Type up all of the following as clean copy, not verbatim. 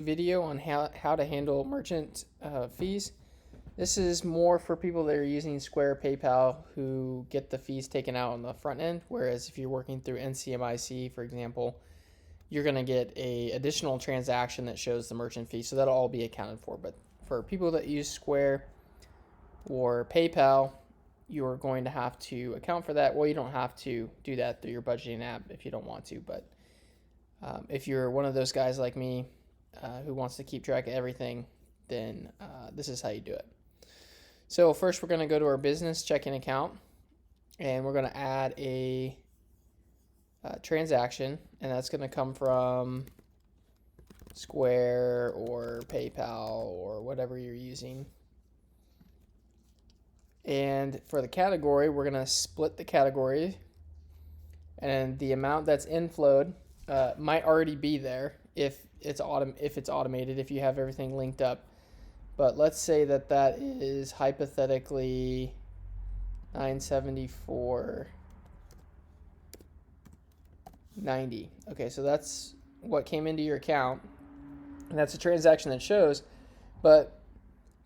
video on how to handle merchant fees. This is more for people that are using Square, PayPal, who get the fees taken out on the front end, whereas if you're working through NCMIC, for example, you're going to get a additional transaction that shows the merchant fee, so that'll all be accounted for. But for people that use Square or PayPal, you're going to have to account for that. Well, you don't have to do that through your budgeting app if you don't want to, but if you're one of those guys like me who wants to keep track of everything, then this is how you do it. So first we're going to go to our business checking account, and we're going to add a transaction, and that's going to come from Square or PayPal or whatever you're using. And for the category, we're going to split the category, and the amount that's inflowed might already be there if it's automated, if you have everything linked up. But let's say that is hypothetically 974.90. Okay, so that's what came into your account, and that's a transaction that shows, but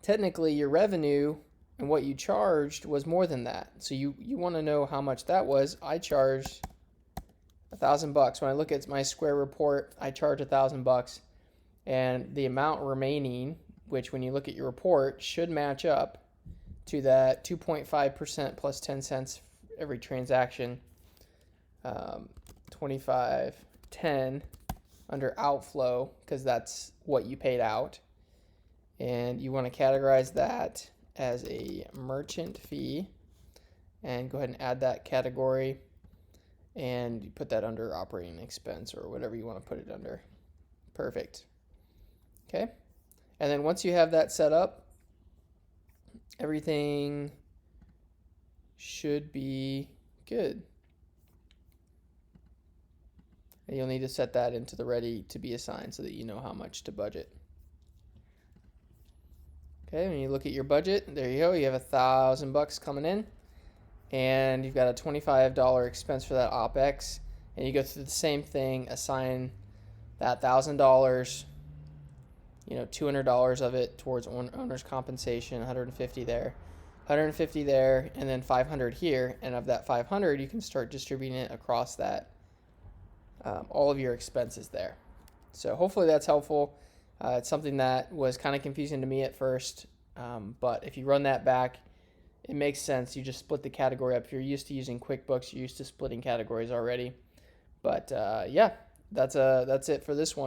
technically your revenue and what you charged was more than that. So you want to know how much that was. I charged $1,000. When I look at my Square report, I charge $1,000, and the amount remaining, which when you look at your report should match up to that 2.5% plus 10 cents every transaction, 25.10 under outflow, because that's what you paid out, and you want to categorize that as a merchant fee, and go ahead and add that category, and you put that under operating expense or whatever you want to put it under. Perfect. Okay, and then once you have that set up, everything should be good. And you'll need to set that into the ready to be assigned so that you know how much to budget. Okay, when you look at your budget, there you go. You have $1,000 coming in, and you've got a $25 expense for that OpEx, and you go through the same thing, assign that $1,000, $200 of it towards owner's compensation, 150 there, 150 there, and then 500 here, and of that 500, you can start distributing it across that, all of your expenses there. So hopefully that's helpful. It's something that was kind of confusing to me at first, but if you run that back, it makes sense. You just split the category up. If you're used to using QuickBooks, you're used to splitting categories already. But yeah, that's it for this one.